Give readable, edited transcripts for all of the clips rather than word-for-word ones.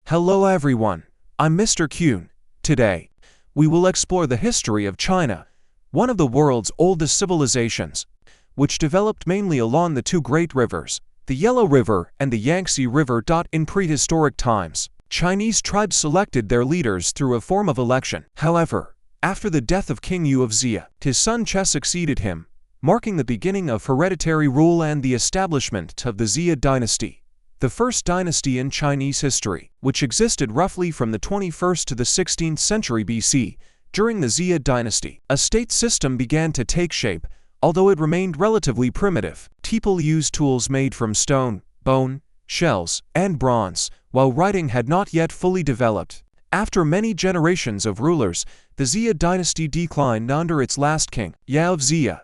Hello everyone, I'm Mr. Khổng. Today, we will explore the history of China, one of the world's oldest civilizations, which developed mainly along the two great rivers, the Yellow River and the Yangtze River. In prehistoric times, Chinese tribes selected their leaders through a form of election. However, after the death of King Yu of Xia, his son Che succeeded him, marking the beginning of hereditary rule and the establishment of the Xia dynasty, the first dynasty in Chinese history, which existed roughly from the 21st to the 16th century BC. During the Xia dynasty, a state system began to take shape, although it remained relatively primitive. People used tools made from stone, bone, shells, and bronze, while writing had not yet fully developed. After many generations of rulers, the Xia dynasty declined under its last king, Yao of Xia.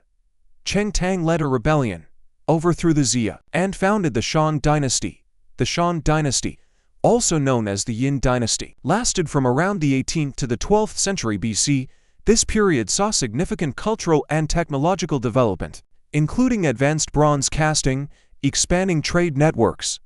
Cheng Tang led a rebellion, overthrew the Xia, and founded the Shan dynasty. The Shan dynasty, also known as the Yin dynasty, lasted from around the 18th to the 12th century BC. This period saw significant cultural and technological development, including advanced bronze casting, expanding trade networks,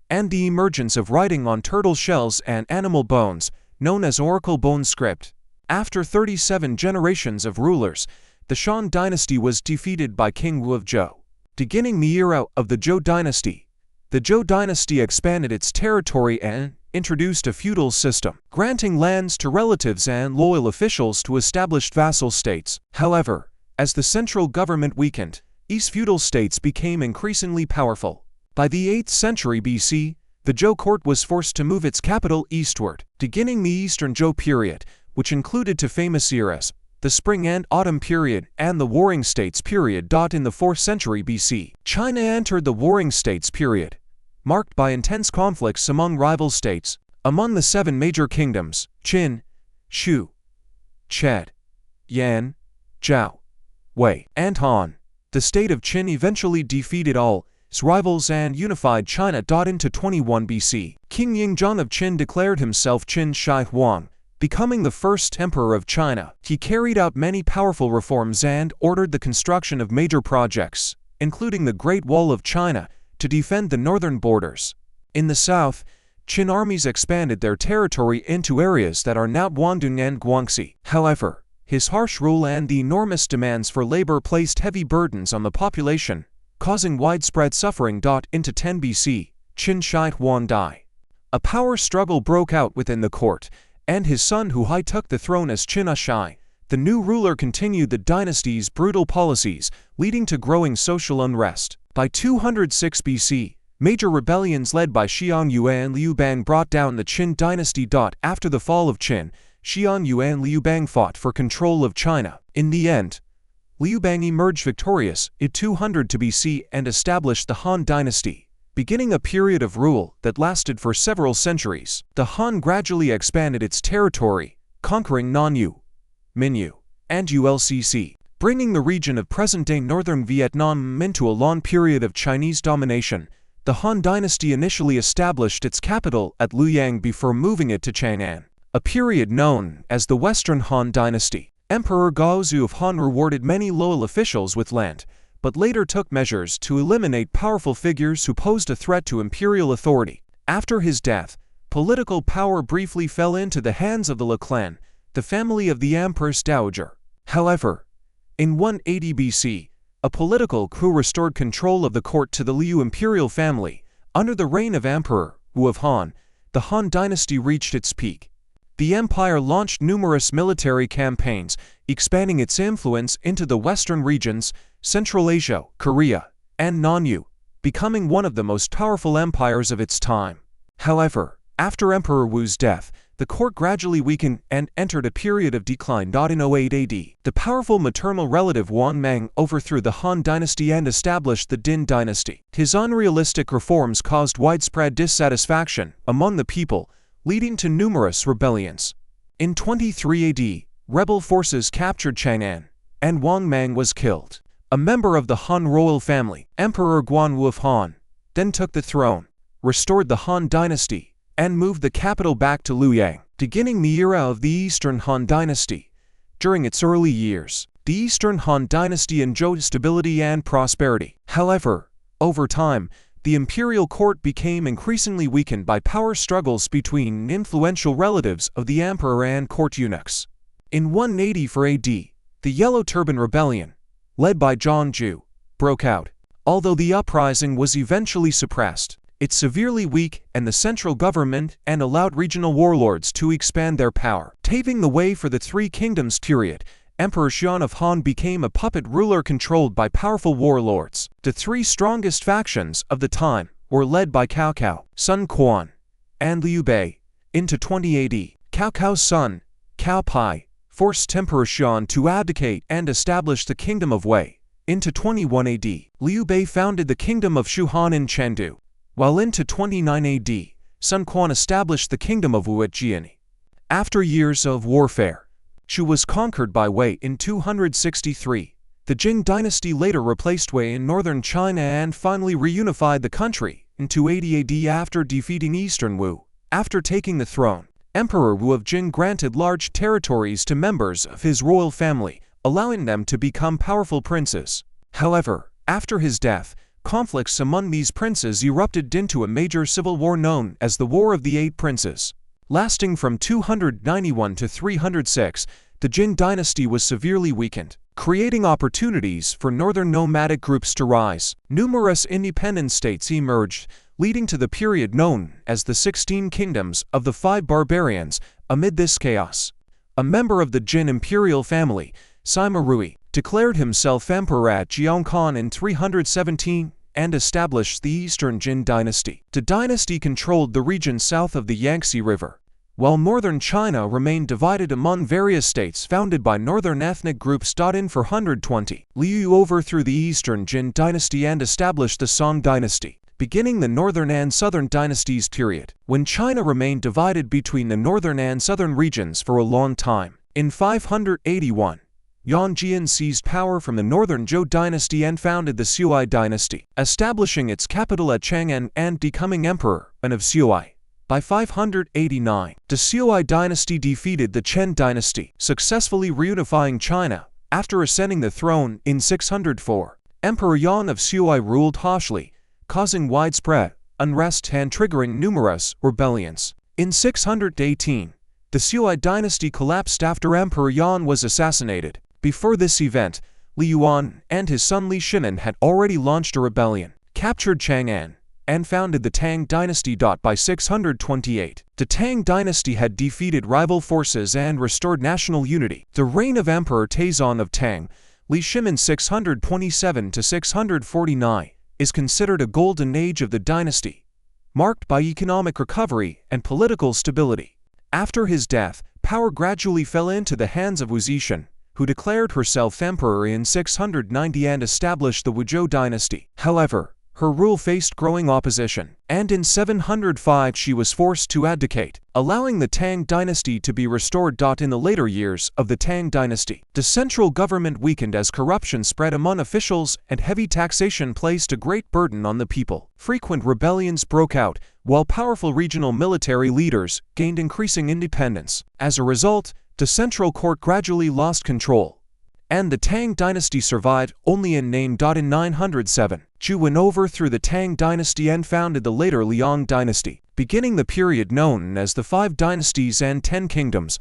and the emergence of writing on turtle shells and animal bones, known as oracle bone script. After 37 generations of rulers, the Shan dynasty was defeated by King Wu of Zhou. Beginning the era of the Zhou dynasty, the Zhou dynasty expanded its territory and introduced a feudal system, granting lands to relatives and loyal officials to established vassal states. However, as the central government weakened, these feudal states became increasingly powerful. By the 8th century BC, the Zhou court was forced to move its capital eastward, beginning the Eastern Zhou period, which included two famous eras, the Spring and Autumn period and the Warring States period. In the 4th century BC, China entered the Warring States period, marked by intense conflicts among rival states. Among the 7 major kingdoms, Qin, Shu, Ched, Yan, Zhao, Wei, and Han, the state of Qin eventually defeated all its rivals and unified China. Into 21 BC, King Yingzhong of Qin declared himself Qin Shi Huang, becoming the first emperor of China. He carried out many powerful reforms and ordered the construction of major projects, including the Great Wall of China, to defend the northern borders. In the south, Qin armies expanded their territory into areas that are now Guangdong and Guangxi. However, his harsh rule and the enormous demands for labor placed heavy burdens on the population, causing widespread suffering. Into 10 BC, Qin Shi Huang died. A power struggle broke out within the court, and his son Huai took the throne as Qin Shi. The new ruler continued the dynasty's brutal policies, leading to growing social unrest. By 206 BC, major rebellions led by Xiang Yu and Liu Bang brought down the Qin dynasty. After the fall of Qin, Xiang Yu and Liu Bang fought for control of China. In the end, Liu Bang emerged victorious in 200 BC and established the Han dynasty, beginning a period of rule that lasted for several centuries. The Han gradually expanded its territory, conquering Nanyue, Minyu, and ULCC, bringing the region of present-day northern Vietnam into a long period of Chinese domination. The Han dynasty initially established its capital at Luoyang before moving it to Chang'an, a period known as the Western Han dynasty. Emperor Gaozu of Han rewarded many loyal officials with land, but later took measures to eliminate powerful figures who posed a threat to imperial authority. After his death, political power briefly fell into the hands of the Le clan, the family of the Empress Dowager. However, in 180 BC, a political coup restored control of the court to the Liu imperial family. Under the reign of Emperor Wu of Han, the Han dynasty reached its peak. The empire launched numerous military campaigns, expanding its influence into the western regions, Central Asia, Korea, and Nanyue, becoming one of the most powerful empires of its time. However, after Emperor Wu's death, the court gradually weakened and entered a period of decline. In 08 AD, the powerful maternal relative Wang Mang overthrew the Han dynasty and established the Din dynasty. His unrealistic reforms caused widespread dissatisfaction among the people, leading to numerous rebellions. In 23 AD, rebel forces captured Chang'an, and Wang Mang was killed. A member of the Han royal family, Emperor Guanwu of Han, then took the throne, restored the Han dynasty, and moved the capital back to Luoyang, beginning the era of the Eastern Han dynasty. During its early years, the Eastern Han dynasty enjoyed stability and prosperity. However, over time, the imperial court became increasingly weakened by power struggles between influential relatives of the emperor and court eunuchs. In 184 AD, the Yellow Turban Rebellion, led by Zhang Ju, broke out. Although the uprising was eventually suppressed, it severely weakened the central government and allowed regional warlords to expand their power. Paving the way for the Three Kingdoms period, Emperor Xian of Han became a puppet ruler controlled by powerful warlords. The three strongest factions of the time were led by Cao Cao, Sun Quan, and Liu Bei. Into 20 AD, Cao Cao's son, Cao Pai, forced Emperor Xian to abdicate and establish the Kingdom of Wei. Into 21 AD, Liu Bei founded the Kingdom of Shuhan in Chengdu, while into 29 AD, Sun Quan established the Kingdom of Wu at Jiani. After years of warfare, Shu was conquered by Wei in 263. The Jin dynasty later replaced Wei in northern China and finally reunified the country in 280 AD after defeating Eastern Wu. After taking the throne, Emperor Wu of Jin granted large territories to members of his royal family, allowing them to become powerful princes. However, after his death, conflicts among these princes erupted into a major civil war known as the War of the Eight Princes. Lasting from 291 to 306, the Jin dynasty was severely weakened, creating opportunities for northern nomadic groups to rise. Numerous independent states emerged, leading to the period known as the 16 Kingdoms of the Five Barbarians. Amid this chaos, a member of the Jin imperial family, Sima Rui, declared himself emperor at Jiangkan in 317 and established the Eastern Jin dynasty. The dynasty controlled the region south of the Yangtze River, while northern China remained divided among various states founded by northern ethnic groups. In 420, Liu overthrew the Eastern Jin dynasty and established the Song dynasty, beginning the northern and southern dynasties period, when China remained divided between the northern and southern regions for a long time. In 581, Yang Jian seized power from the northern Zhou dynasty and founded the Sui dynasty, establishing its capital at Chang'an and becoming emperor of Sui. By 589, the Sui dynasty defeated the Chen dynasty, successfully reunifying China. After ascending the throne in 604, Emperor Yang of Sui ruled harshly, causing widespread unrest and triggering numerous rebellions. In 618, the Sui dynasty collapsed after Emperor Yan was assassinated. Before this event, Li Yuan and his son Li Shinan had already launched a rebellion, captured Chang'an, and founded the Tang dynasty. By 628, the Tang dynasty had defeated rival forces and restored national unity. The reign of Emperor Taizong of Tang, Li Shimin 627 to 649, is considered a golden age of the dynasty, marked by economic recovery and political stability. After his death, power gradually fell into the hands of Wu Zixan, who declared herself emperor in 690 and established the Wuzhou dynasty. However, her rule faced growing opposition, and in 705 she was forced to abdicate, allowing the Tang dynasty to be restored. In the later years of the Tang dynasty, the central government weakened as corruption spread among officials and heavy taxation placed a great burden on the people. Frequent rebellions broke out, while powerful regional military leaders gained increasing independence. As a result, the central court gradually lost control, and the Tang dynasty survived only in name. In 907, Zhu Wen overthrew the Tang dynasty and founded the later Liang dynasty, beginning the period known as the Five Dynasties and 10 Kingdoms,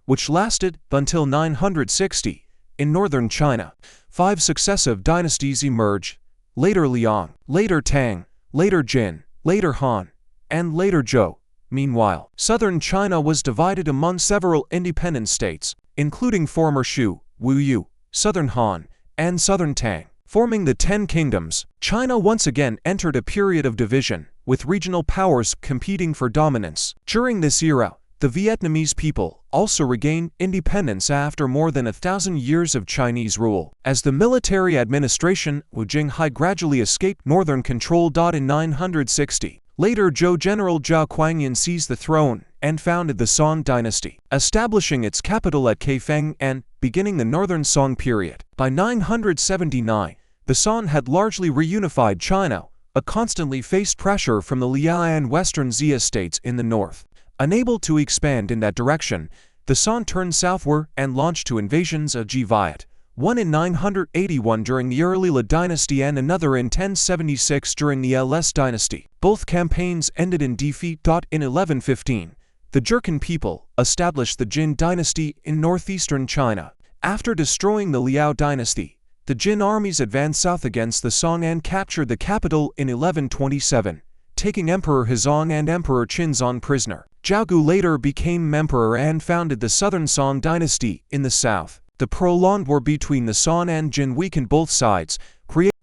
which lasted until 960. In northern China, 5 successive dynasties emerged: later Liang, later Tang, later Jin, later Han, and later Zhou. Meanwhile, southern China was divided among several independent states, including former Shu, Wu Yu, southern Han, and southern Tang. Forming the 10 Kingdoms, China once again entered a period of division, with regional powers competing for dominance. During this era, the Vietnamese people also regained independence after more than 1,000 years of Chinese rule, as the military administration Wu Jinghai gradually escaped northern control. In 960, later Zhou General Zhao Kuangyan seized the throne and founded the Song dynasty, establishing its capital at Kaifeng and beginning the northern Song period. By 979, the Song had largely reunified China, but constantly faced pressure from the Liao and western Xia states in the north. Unable to expand in that direction, the Song turned southward and launched two invasions of Ji Viet, one in 981 during the early La dynasty and another in 1076 during the LS dynasty. Both campaigns ended in defeat. In 1115, the Jurchen people established the Jin dynasty in northeastern China. After destroying the Liao dynasty, the Jin armies advanced south against the Song and captured the capital in 1127, taking Emperor Hezong and Emperor Qinzong prisoner. Zhaogu later became emperor and founded the southern Song dynasty in the south. The prolonged war between the Song and Jin weakened both sides.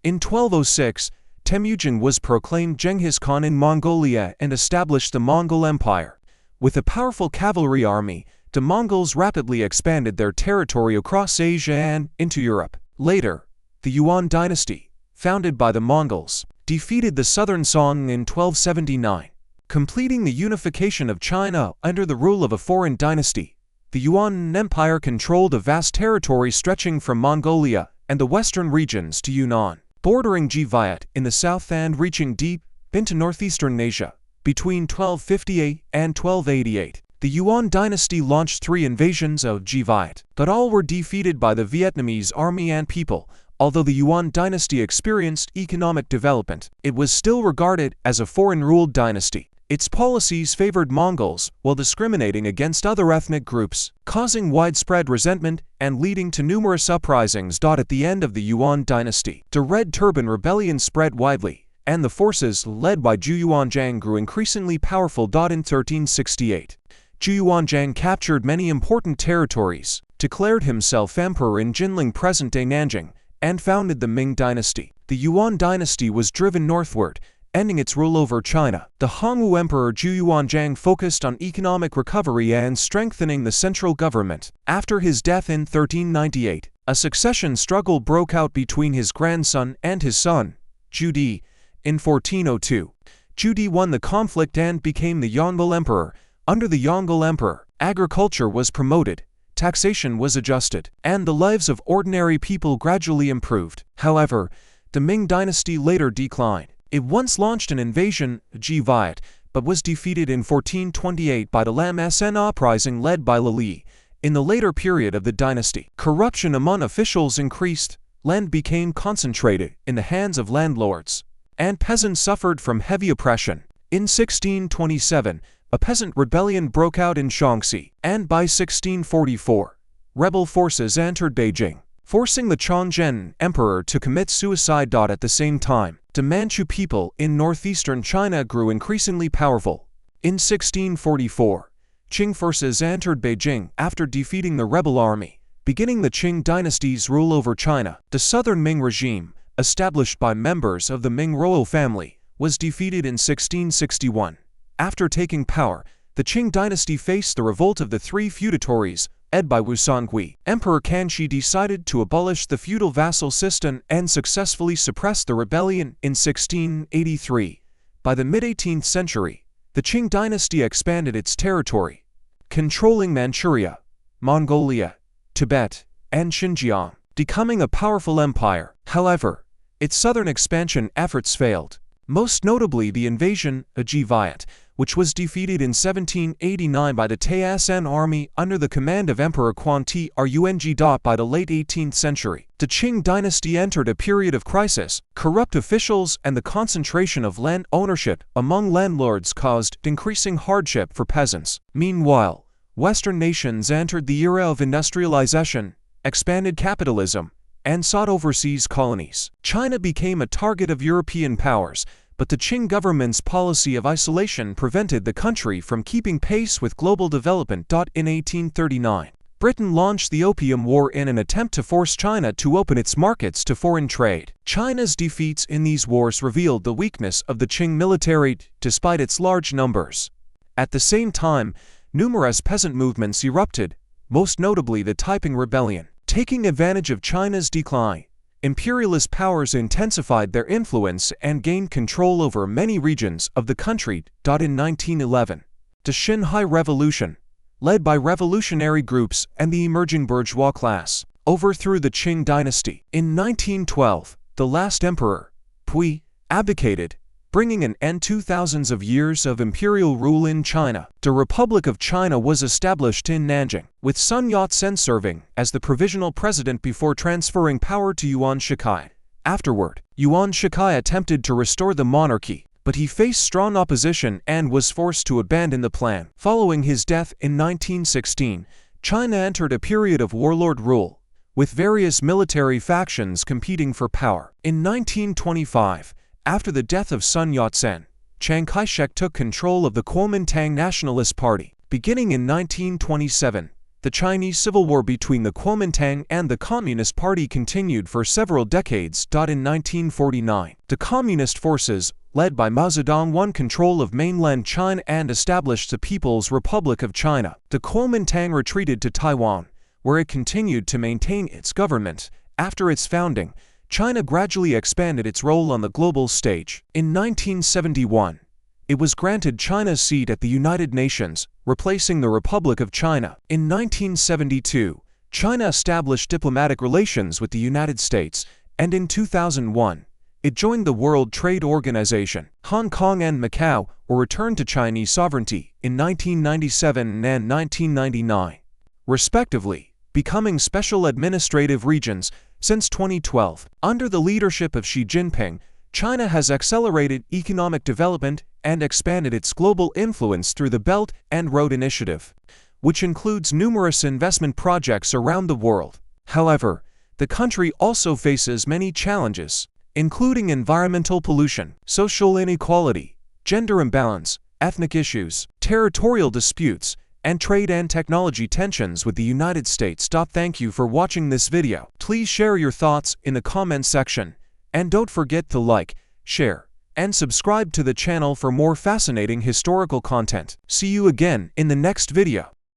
In 1206, Temujin was proclaimed Genghis Khan in Mongolia and established the Mongol Empire. With a powerful cavalry army, the Mongols rapidly expanded their territory across Asia and into Europe. Later, the Yuan dynasty, founded by the Mongols, defeated the southern Song in 1279, completing the unification of China under the rule of a foreign dynasty. The Yuan Empire controlled a vast territory stretching from Mongolia and the western regions to Yunnan, bordering Jiviat in the south and reaching deep into northeastern Asia. Between 1258 and 1288, the Yuan dynasty launched 3 invasions of Jiviat, but all were defeated by the Vietnamese army and people. Although the Yuan dynasty experienced economic development, it was still regarded as a foreign-ruled dynasty. Its policies favored Mongols while discriminating against other ethnic groups, causing widespread resentment and leading to numerous uprisings. At the end of the Yuan dynasty, the Red Turban Rebellion spread widely, and the forces led by Zhu Yuanzhang grew increasingly powerful. In 1368, Zhu Yuanzhang captured many important territories, declared himself emperor in Jinling, present-day Nanjing, and founded the Ming dynasty. The Yuan dynasty was driven northward, ending its rule over China. The Hongwu Emperor Zhu Yuanzhang focused on economic recovery and strengthening the central government. After his death in 1398, a succession struggle broke out between his grandson and his son, Zhu Di. In 1402, Zhu Di won the conflict and became the Yongle Emperor. Under the Yongle Emperor, agriculture was promoted, taxation was adjusted, and the lives of ordinary people gradually improved. However, the Ming dynasty later declined. It once launched an invasion, Jiviat, but was defeated in 1428 by the Lam Sn uprising led by Li. In the later period of the dynasty, corruption among officials increased, land became concentrated in the hands of landlords, and peasants suffered from heavy oppression. In 1627, a peasant rebellion broke out in Shaanxi, and by 1644, rebel forces entered Beijing, forcing the Chongzhen emperor to commit suicide. At the same time, the Manchu people in northeastern China grew increasingly powerful. In 1644, Qing forces entered Beijing after defeating the rebel army, beginning the Qing dynasty's rule over China. The southern Ming regime, established by members of the Ming royal family, was defeated in 1661. After taking power, the Qing dynasty faced the revolt of the 3 feudatories, led by Wu Songui. Emperor Kanshi decided to abolish the feudal vassal system and successfully suppressed the rebellion in 1683. By the mid-18th century, the Qing dynasty expanded its territory, controlling Manchuria, Mongolia, Tibet, and Xinjiang, becoming a powerful empire. However, its southern expansion efforts failed, most notably the invasion of Jiviat, which was defeated in 1789 by the Taishan army under the command of Emperor Quanti Rung. By the late 18th century, the Qing dynasty entered a period of crisis. Corrupt officials and the concentration of land ownership among landlords caused increasing hardship for peasants. Meanwhile, Western nations entered the era of industrialization, expanded capitalism, and sought overseas colonies. China became a target of European powers, but the Qing government's policy of isolation prevented the country from keeping pace with global development. In 1839, Britain launched the Opium War in an attempt to force China to open its markets to foreign trade. China's defeats in these wars revealed the weakness of the Qing military despite its large numbers. At the same time, numerous peasant movements erupted, most notably the Taiping Rebellion. Taking advantage of China's decline, imperialist powers intensified their influence and gained control over many regions of the country. In 1911, the Xinhai Revolution, led by revolutionary groups and the emerging bourgeois class, overthrew the Qing dynasty. In 1912, the last emperor, Pui, abdicated, bringing an end to thousands of years of imperial rule in China. The Republic of China was established in Nanjing, with Sun Yat-sen serving as the provisional president before transferring power to Yuan Shikai. Afterward, Yuan Shikai attempted to restore the monarchy, but he faced strong opposition and was forced to abandon the plan. Following his death in 1916, China entered a period of warlord rule, with various military factions competing for power. In 1925, after the death of Sun Yat-sen, Chiang Kai-shek took control of the Kuomintang Nationalist Party. Beginning in 1927, the Chinese Civil War between the Kuomintang and the Communist Party continued for several decades. In 1949, the Communist forces, led by Mao Zedong, won control of mainland China and established the People's Republic of China. The Kuomintang retreated to Taiwan, where it continued to maintain its government. After its founding, China gradually expanded its role on the global stage. In 1971, it was granted China's seat at the United Nations, replacing the Republic of China. In 1972, China established diplomatic relations with the United States, and in 2001, it joined the World Trade Organization. Hong Kong and Macau were returned to Chinese sovereignty in 1997 and 1999, respectively, becoming special administrative regions. Since 2012, under the leadership of Xi Jinping, China has accelerated economic development and expanded its global influence through the Belt and Road Initiative, which includes numerous investment projects around the world. However, the country also faces many challenges, including environmental pollution, social inequality, gender imbalance, ethnic issues, territorial disputes, and trade and technology tensions with the United States. Thank you for watching this video. Please share your thoughts in the comments section, and don't forget to like, share, and subscribe to the channel for more fascinating historical content. See you again in the next video.